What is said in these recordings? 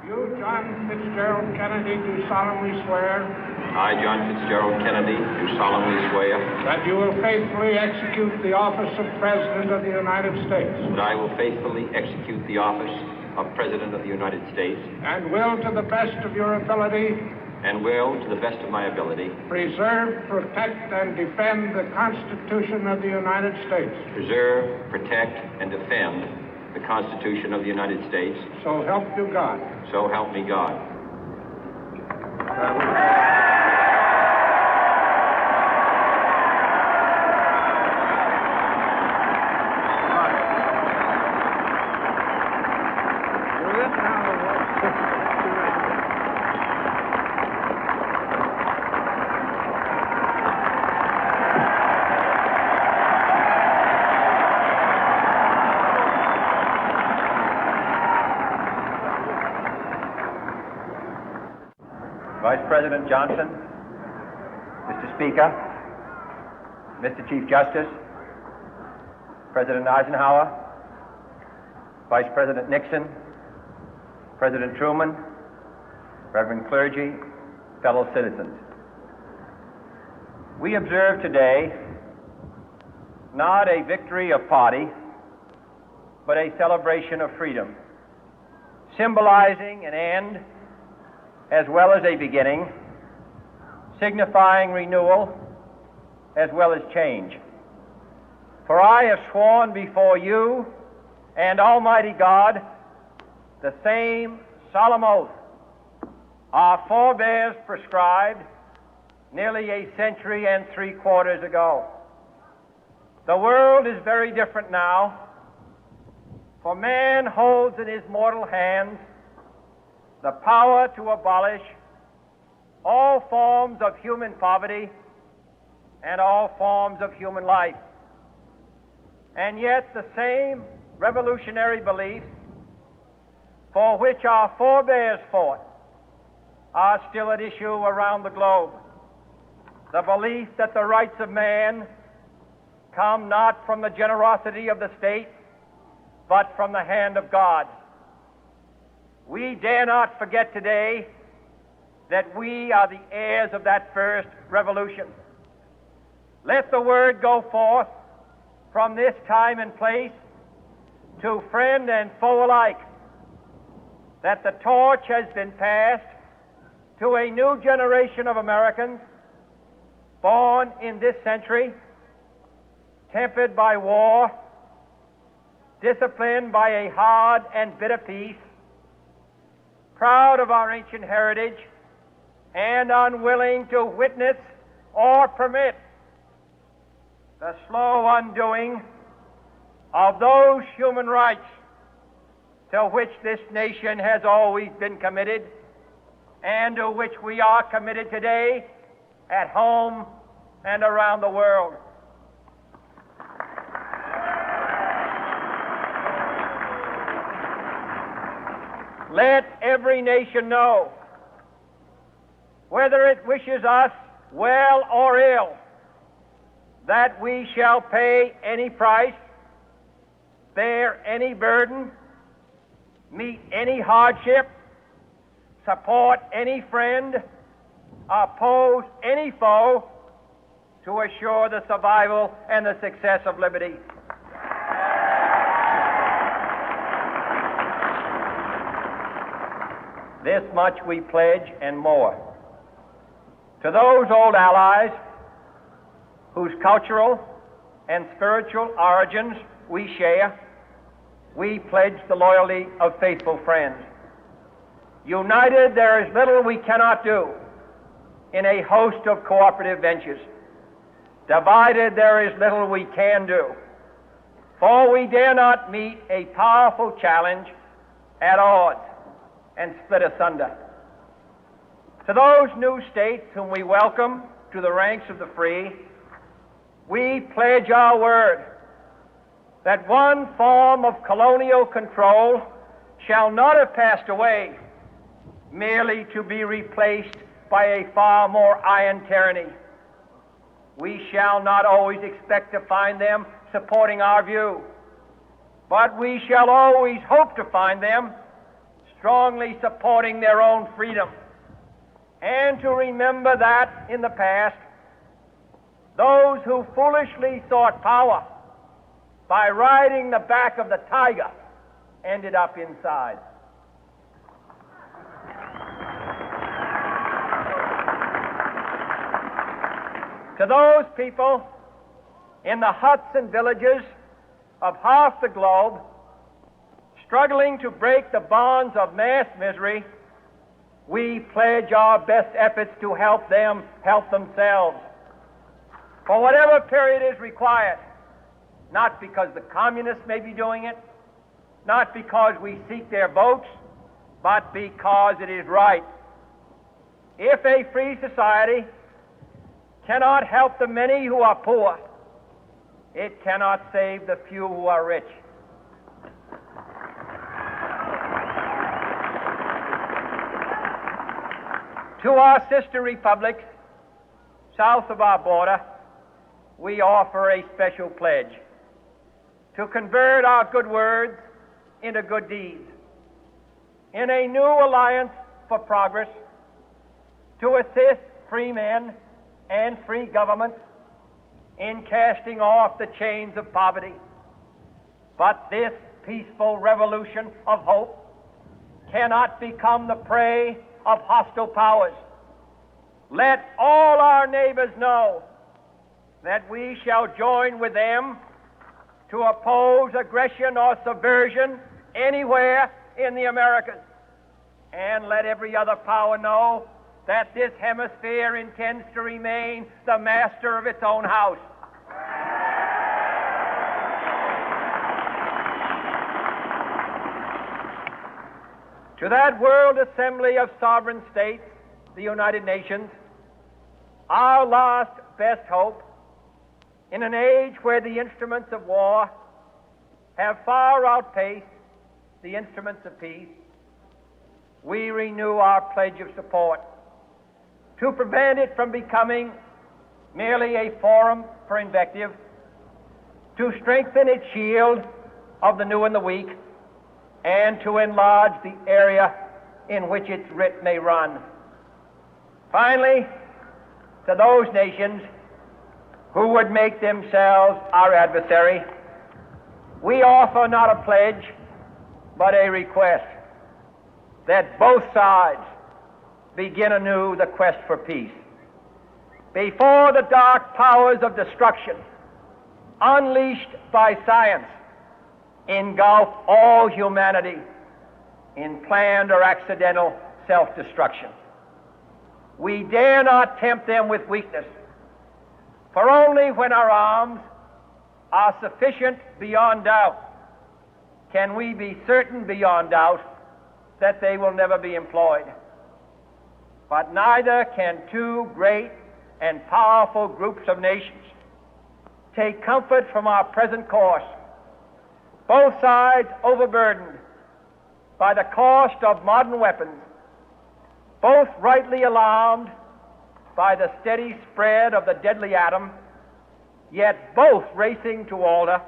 You, John Fitzgerald Kennedy, do solemnly swear I, John Fitzgerald Kennedy, do solemnly swear that you will faithfully execute the office of President of the United States that I will faithfully execute the office of President of the United States and will, to the best of your ability, and will, to the best of my ability, preserve, protect, and defend the Constitution of the United States. preserve, protect, and defend the Constitution of the United States. So help you God. So help me God. Vice President Johnson, Mr. Speaker, Mr. Chief Justice, President Eisenhower, Vice President Nixon, President Truman, Reverend clergy, fellow citizens. We observe today not a victory of party, but a celebration of freedom, symbolizing an end as well as a beginning, signifying renewal as well as change. For I have sworn before you and Almighty God the same solemn oath our forebears prescribed nearly a century and 3/4 ago. The world is very different now, for man holds in his mortal hands the power to abolish all forms of human poverty and all forms of human life. And yet the same revolutionary beliefs for which our forebears fought are still at issue around the globe. The belief that the rights of man come not from the generosity of the state, but from the hand of God. We dare not forget today that we are the heirs of that first revolution. Let the word go forth from this time and place to friend and foe alike that the torch has been passed to a new generation of Americans born in this century, tempered by war, disciplined by a hard and bitter peace, proud of our ancient heritage, and unwilling to witness or permit the slow undoing of those human rights to which this nation has always been committed and to which we are committed today at home and around the world. Let every nation know, whether it wishes us well or ill, that we shall pay any price, bear any burden, meet any hardship, support any friend, oppose any foe to assure the survival and the success of liberty. This much we pledge and more. To those old allies whose cultural and spiritual origins we share, we pledge the loyalty of faithful friends. United, there is little we cannot do in a host of cooperative ventures. Divided, there is little we can do, for we dare not meet a powerful challenge at odds and split asunder. To those new states whom we welcome to the ranks of the free, we pledge our word that one form of colonial control shall not have passed away, merely to be replaced by a far more iron tyranny. We shall not always expect to find them supporting our view, but we shall always hope to find them strongly supporting their own freedom, and to remember that in the past, those who foolishly sought power by riding the back of the tiger ended up inside. To those people in the huts and villages of half the globe struggling to break the bonds of mass misery, we pledge our best efforts to help them help themselves for whatever period is required, not because the communists may be doing it, not because we seek their votes, but because it is right. If a free society cannot help the many who are poor, it cannot save the few who are rich. To our sister republics south of our border, we offer a special pledge to convert our good words into good deeds, in a new alliance for progress, to assist free men and free governments in casting off the chains of poverty. But this peaceful revolution of hope cannot become the prey of hostile powers. Let all our neighbors know that we shall join with them to oppose aggression or subversion anywhere in the Americas. And let every other power know that this hemisphere intends to remain the master of its own house. To that World Assembly of Sovereign States, the United Nations, our last best hope, in an age where the instruments of war have far outpaced the instruments of peace, we renew our pledge of support to prevent it from becoming merely a forum for invective, to strengthen its shield of the new and the weak, and to enlarge the area in which its writ may run. Finally, to those nations who would make themselves our adversary, we offer not a pledge, but a request that both sides begin anew the quest for peace. Before the dark powers of destruction, unleashed by science, engulf all humanity in planned or accidental self-destruction, we dare not tempt them with weakness, for only when our arms are sufficient beyond doubt can we be certain beyond doubt that they will never be employed. But neither can two great and powerful groups of nations take comfort from our present course, both sides overburdened by the cost of modern weapons, both rightly alarmed by the steady spread of the deadly atom, yet both racing to alter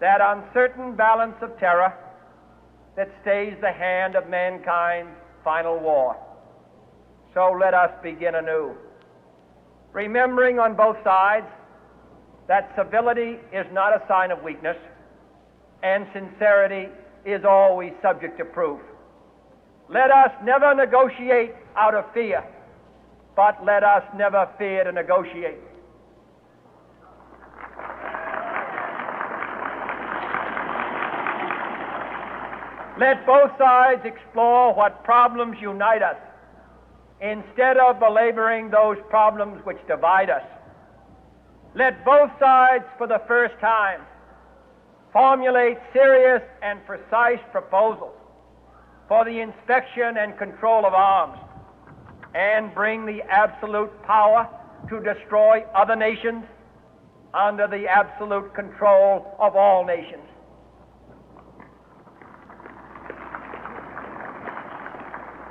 that uncertain balance of terror that stays the hand of mankind's final war. So let us begin anew, remembering on both sides that civility is not a sign of weakness, and sincerity is always subject to proof. Let us never negotiate out of fear, but let us never fear to negotiate. Let both sides explore what problems unite us, instead of belaboring those problems which divide us. Let both sides, for the first time, formulate serious and precise proposals for the inspection and control of arms, and bring the absolute power to destroy other nations under the absolute control of all nations.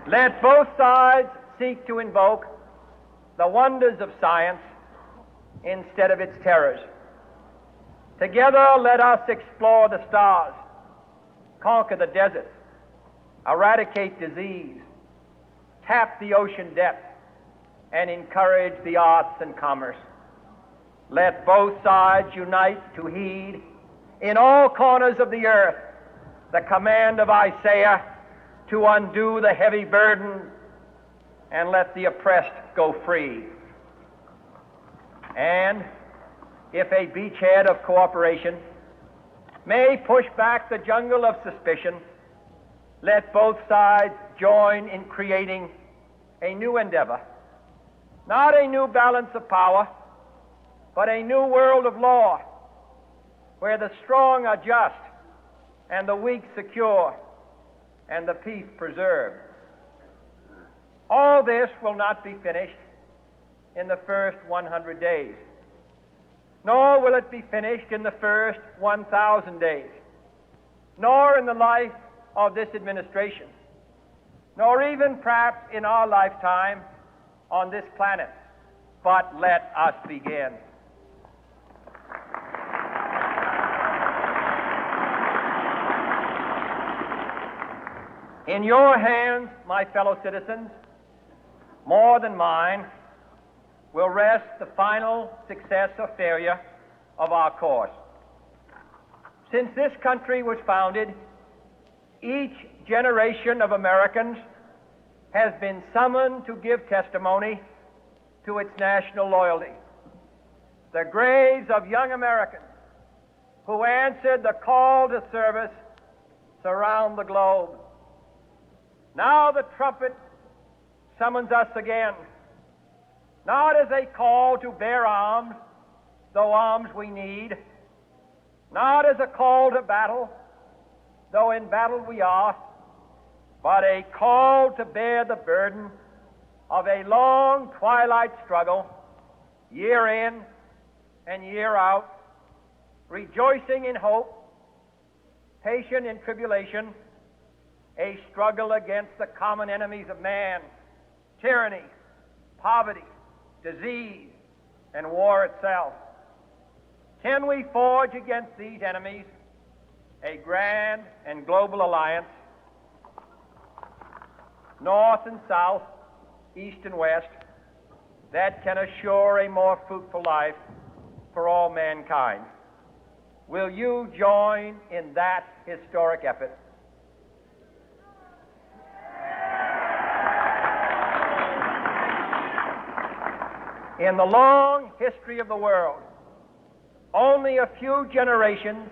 Let both sides seek to invoke the wonders of science instead of its terrors. Together, let us explore the stars, conquer the deserts, eradicate disease, tap the ocean depth, and encourage the arts and commerce. Let both sides unite to heed in all corners of the earth the command of Isaiah to undo the heavy burden and let the oppressed go free. And if a beachhead of cooperation may push back the jungle of suspicion, let both sides join in creating a new endeavor, not a new balance of power, but a new world of law, where the strong are just and the weak secure and the peace preserved. All this will not be finished in the first 100 days, nor will it be finished in the first 1,000 days, nor in the life of this administration, nor even perhaps in our lifetime on this planet. But let us begin. In your hands, my fellow citizens, more than mine, will rest the final success or failure of our course. Since this country was founded, each generation of Americans has been summoned to give testimony to its national loyalty. The graves of young Americans who answered the call to service surround the globe. Now the trumpet summons us again, not as a call to bear arms, though arms we need, not as a call to battle, though in battle we are, but a call to bear the burden of a long twilight struggle, year in and year out, rejoicing in hope, patient in tribulation, a struggle against the common enemies of man, tyranny, poverty, disease, and war itself. Can we forge against these enemies a grand and global alliance, north and south, east and west, that can assure a more fruitful life for all mankind? Will you join in that historic effort? In the long history of the world, only a few generations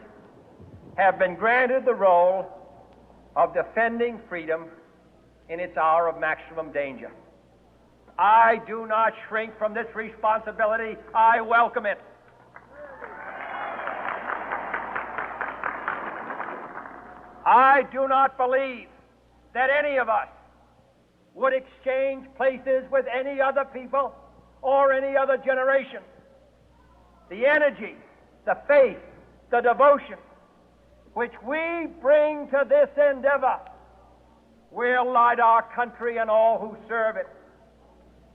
have been granted the role of defending freedom in its hour of maximum danger. I do not shrink from this responsibility. I welcome it. I do not believe that any of us would exchange places with any other people or any other generation. The energy, the faith, the devotion which we bring to this endeavor will light our country and all who serve it.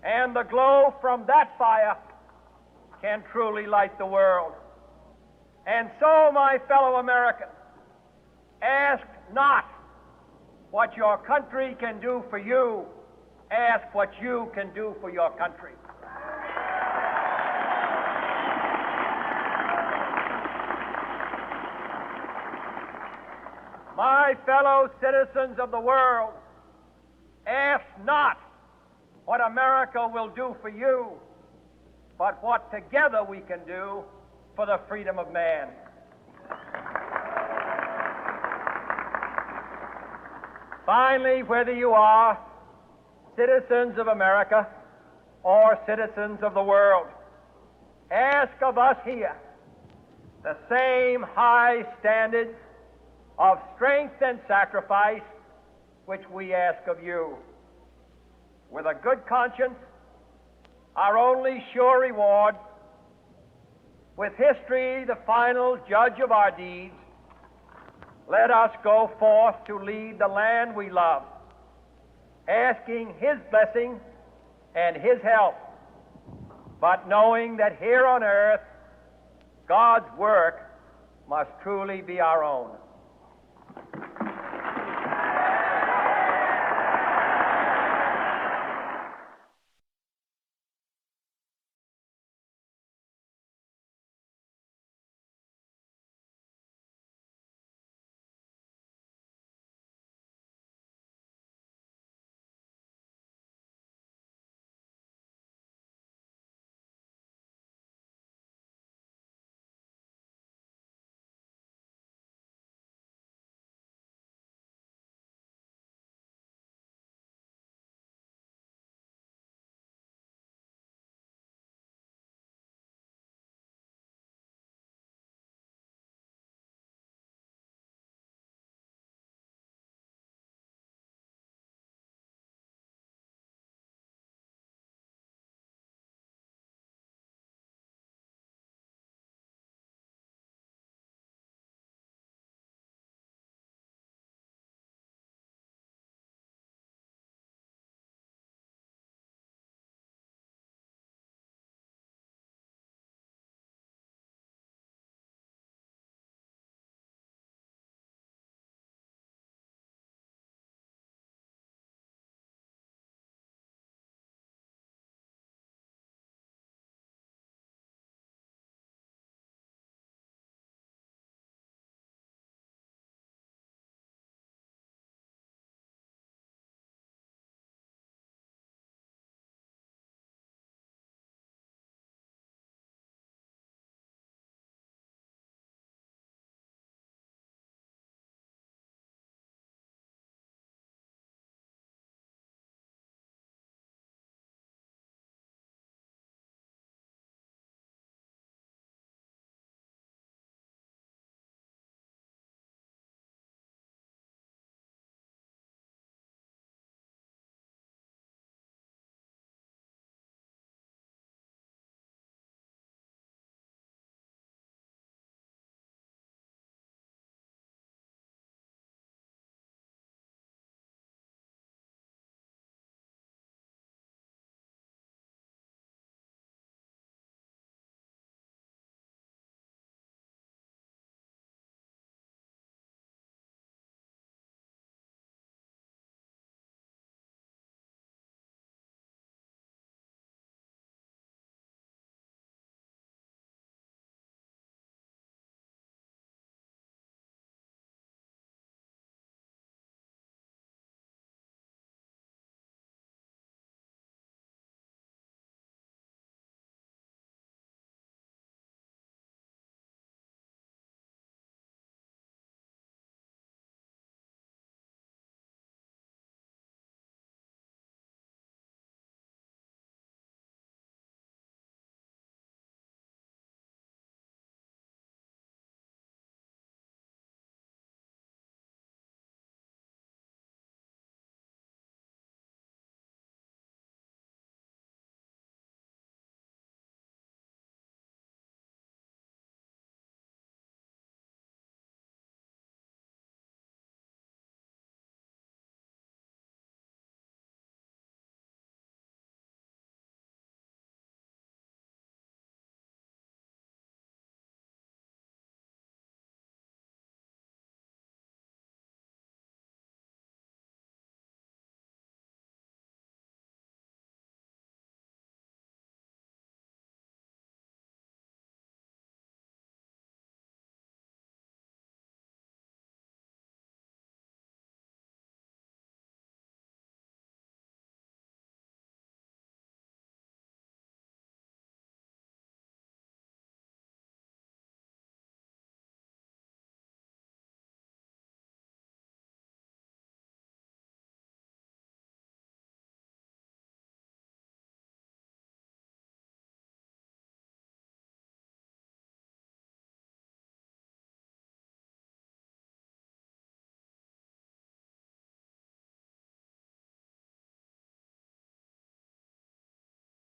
And the glow from that fire can truly light the world. And so, my fellow Americans, ask not what your country can do for you. Ask what you can do for your country. My fellow citizens of the world, ask not what America will do for you, but what together we can do for the freedom of man. Finally, whether you are citizens of America or citizens of the world, ask of us here the same high standards of strength and sacrifice which we ask of you. With a good conscience, our only sure reward, with history the final judge of our deeds, let us go forth to lead the land we love, asking His blessing and His help, but knowing that here on earth God's work must truly be our own.